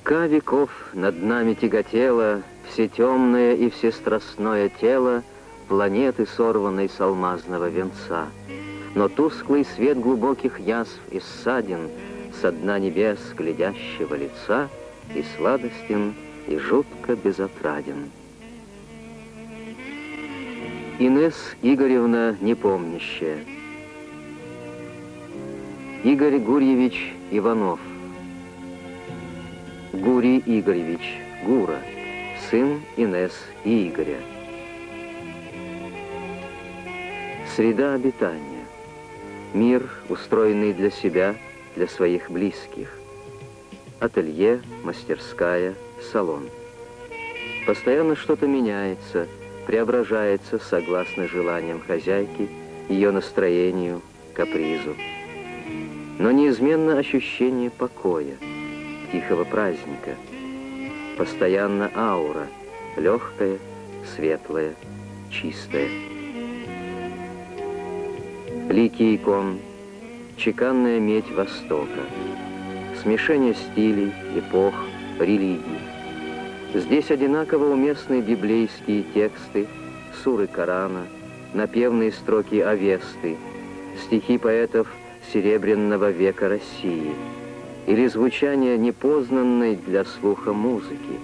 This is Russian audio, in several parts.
Века веков над нами тяготело все темное и всестрастное тело планеты, сорванной с алмазного венца. Но тусклый свет глубоких язв и ссадин со дна небес глядящего лица и сладостен, и жутко безотраден. Инесс Игоревна непомнящая. Игорь Гурьевич Иванов. Гурий Игоревич Гура, сын Инесс и Игоря. Среда обитания. Мир, устроенный для себя, для своих близких. Ателье, мастерская, салон. Постоянно что-то меняется, преображается согласно желаниям хозяйки, ее настроению, капризу. Но неизменно ощущение покоя, тихого праздника. Постоянно аура, легкая, светлая, чистая. Лики икон, чеканная медь Востока, смешение стилей, эпох, религий. Здесь одинаково уместны библейские тексты, суры Корана, напевные строки Авесты, стихи поэтов Серебряного века России или звучание непознанной для слуха музыки.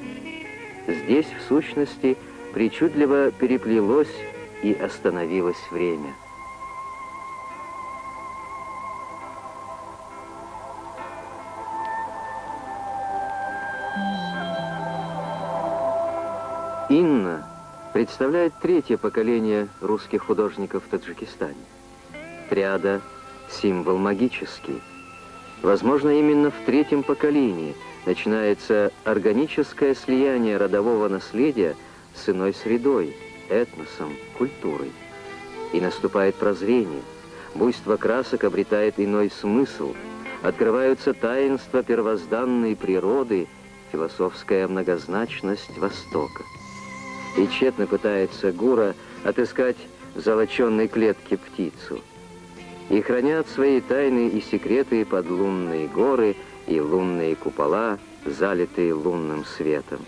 Здесь, в сущности, причудливо переплелось и остановилось время. Инна представляет третье поколение русских художников в Таджикистане. Триада – символ магический. Возможно, именно в третьем поколении начинается органическое слияние родового наследия с иной средой, этносом, культурой. И наступает прозрение, буйство красок обретает иной смысл, открываются таинства первозданной природы, философская многозначность Востока. И тщетно пытается Гура отыскать в золоченной клетке птицу. И хранят свои тайны и секреты подлунные горы и лунные купола, залитые лунным светом.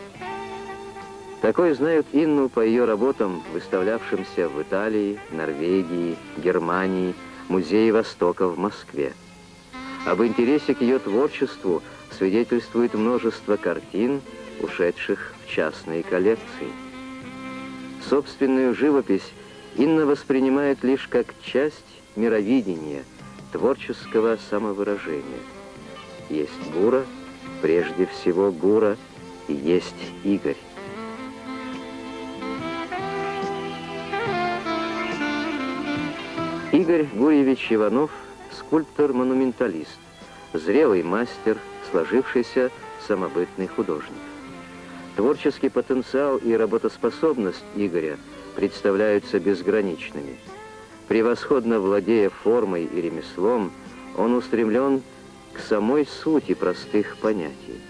Такое знают Инну по ее работам, выставлявшимся в Италии, Норвегии, Германии, Музее Востока в Москве. Об интересе к ее творчеству свидетельствует множество картин, ушедших в частные коллекции. Собственную живопись Инна воспринимает лишь как часть мировидения, творческого самовыражения. Есть Гура, прежде всего Гура, и есть Игорь. Игорь Гурьевич Иванов – скульптор-монументалист, зрелый мастер, сложившийся самобытный художник. Творческий потенциал и работоспособность Игоря представляются безграничными. Превосходно владея формой и ремеслом, он устремлен к самой сути простых понятий.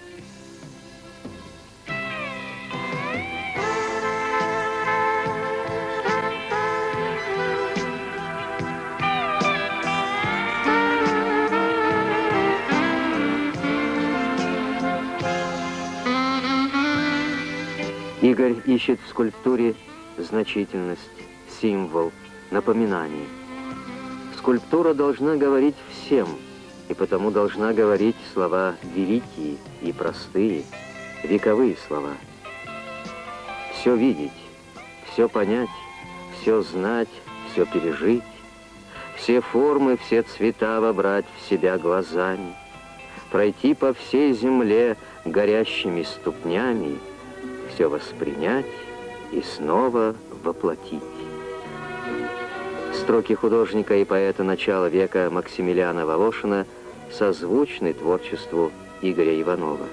Игорь ищет в скульптуре значительность, символ, напоминание. Скульптура должна говорить всем, и потому должна говорить слова великие и простые, вековые слова. Все видеть, все понять, все знать, все пережить, все формы, все цвета вобрать в себя глазами, пройти по всей земле горящими ступнями, все воспринять и снова воплотить. Строки художника и поэта начала века Максимилиана Волошина созвучны творчеству Игоря Иванова.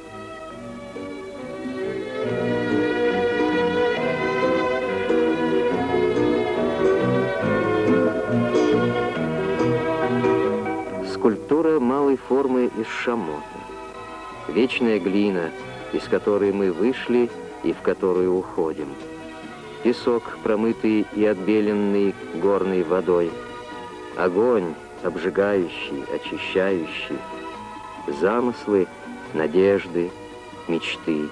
Скульптура малой формы из шамота. Вечная глина, из которой мы вышли и в которую уходим. Песок, промытый и отбеленный горной водой. Огонь, обжигающий, очищающий. Замыслы, надежды, мечты.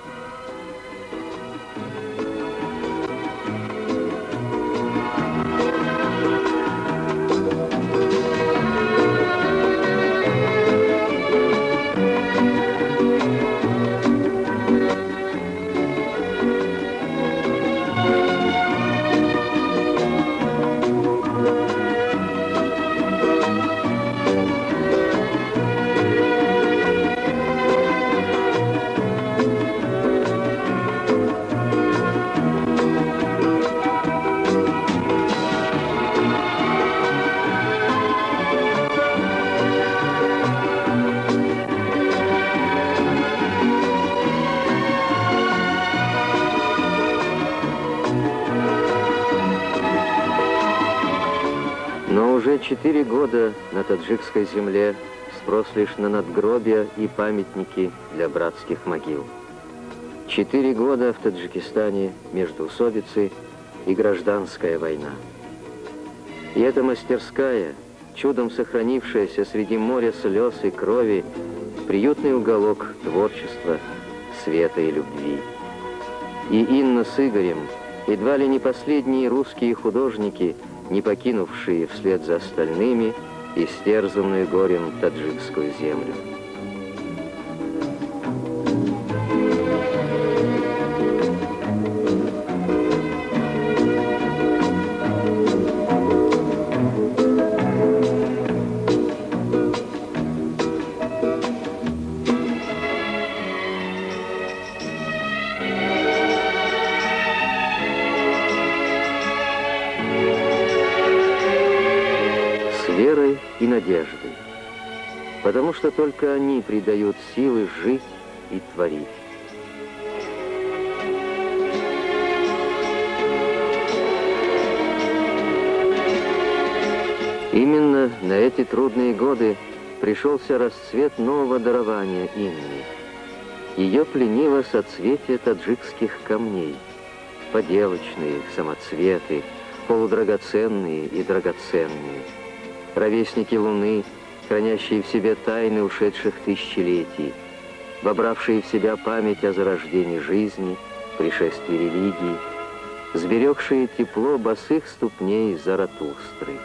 Но уже 4 года на таджикской земле спрос лишь на надгробия и памятники для братских могил. 4 года в Таджикистане междоусобицы и гражданская война. И эта мастерская, чудом сохранившаяся среди моря слез и крови, приютный уголок творчества, света и любви. И Инна с Игорем, едва ли не последние русские художники, не покинувшие вслед за остальными истерзанную горем таджикскую землю. Верой и надеждой, потому что только они придают силы жить и творить. Именно на эти трудные годы пришелся расцвет нового дарования Инны. Ее пленило соцветие таджикских камней, поделочные, самоцветы, полудрагоценные и драгоценные, ровесники Луны, хранящие в себе тайны ушедших тысячелетий, вобравшие в себя память о зарождении жизни, пришествии религии, сберегшие тепло босых ступней Заратустры.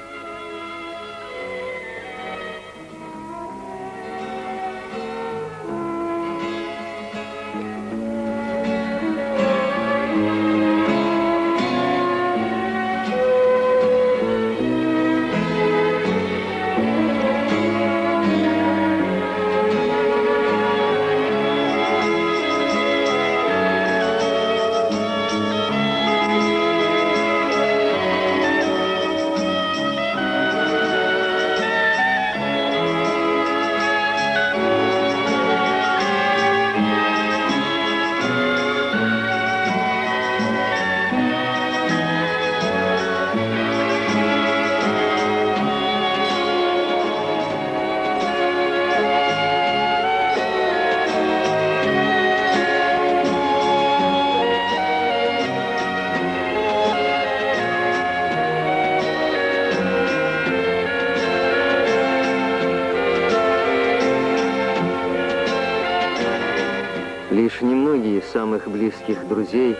Лишь немногие из самых близких друзей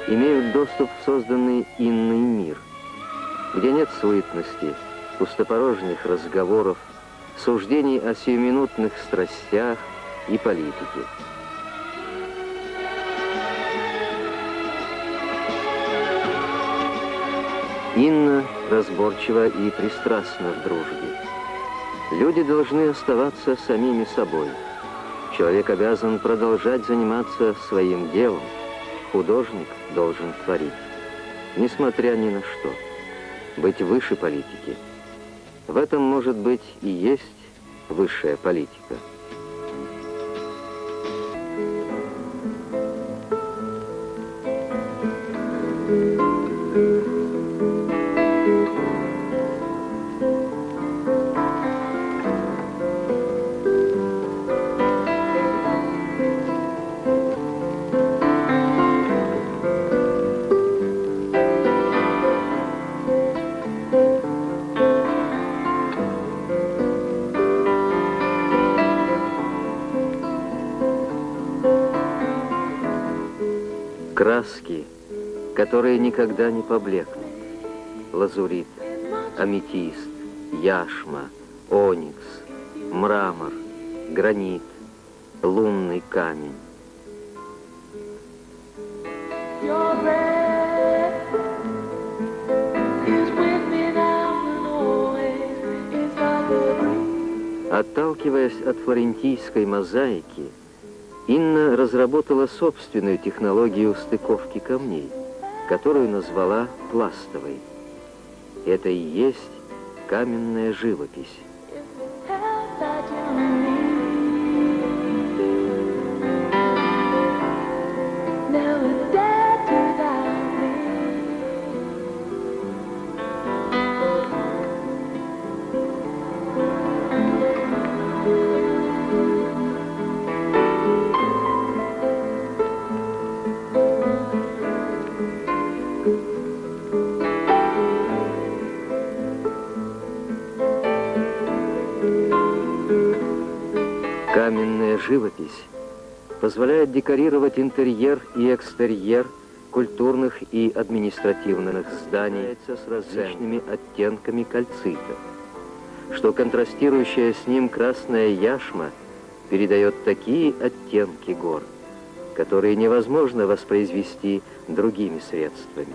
имеют доступ в созданный Инной мир, где нет суетности, пустопорожних разговоров, суждений о сиюминутных страстях и политике. Инна разборчива и пристрастна в дружбе. Люди должны оставаться самими собой. Человек обязан продолжать заниматься своим делом. Художник должен творить, несмотря ни на что, быть выше политики. В этом, может быть, и есть высшая политика. краски, которые никогда не поблекнут. Лазурит, аметист, яшма, оникс, мрамор, гранит, лунный камень. Отталкиваясь от флорентийской мозаики, Инна разработала собственную технологию стыковки камней, которую назвала пластовой. Это и есть каменная живопись. Каменная живопись позволяет декорировать интерьер и экстерьер культурных и административных зданий с различными оттенками кальцита, что контрастирующая с ним красная яшма передает такие оттенки гор, которые невозможно воспроизвести другими средствами.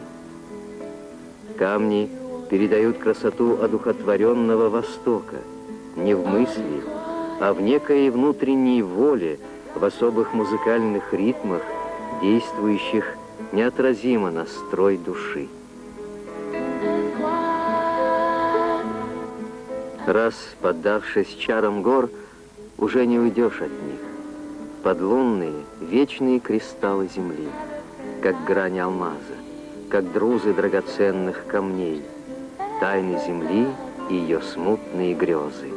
Камни передают красоту одухотворенного Востока, не в мысли, а в некой внутренней воле, в особых музыкальных ритмах, действующих неотразимо на строй души. Раз поддавшись чарам гор, уже не уйдешь от них. Подлунные, вечные кристаллы земли, как грань алмаза, как друзы драгоценных камней, тайны земли и ее смутные грезы.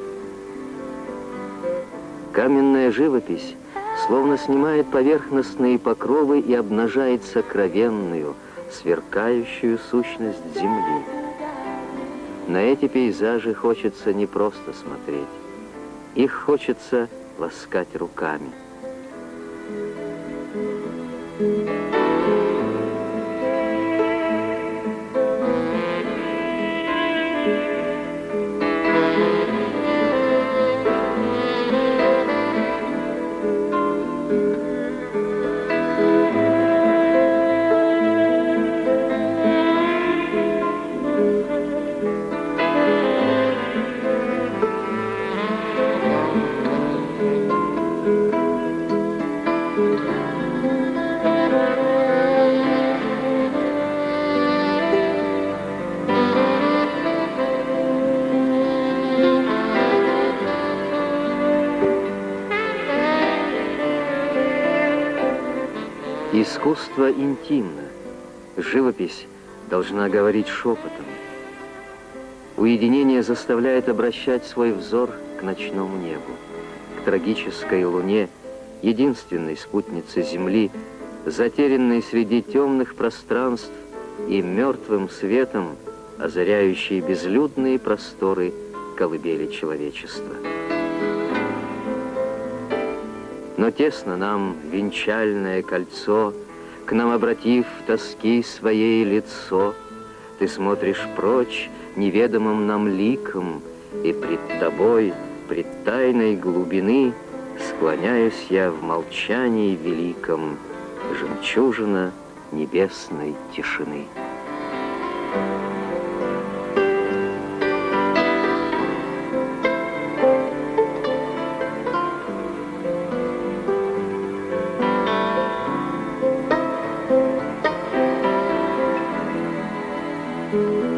Каменная живопись словно снимает поверхностные покровы и обнажает сокровенную, сверкающую сущность земли. На эти пейзажи хочется не просто смотреть, их хочется ласкать руками. Искусство интимно. Живопись должна говорить шепотом. Уединение заставляет обращать свой взор к ночному небу, к трагической луне, единственной спутнице Земли, затерянной среди темных пространств и мертвым светом, озаряющей безлюдные просторы колыбели человечества. Но тесно нам венчальное кольцо, к нам обратив тоски своей лицо, ты смотришь прочь неведомым нам ликом, и пред тобой, пред тайной глубины, склоняюсь я в молчании великом, жемчужина небесной тишины. Thank you.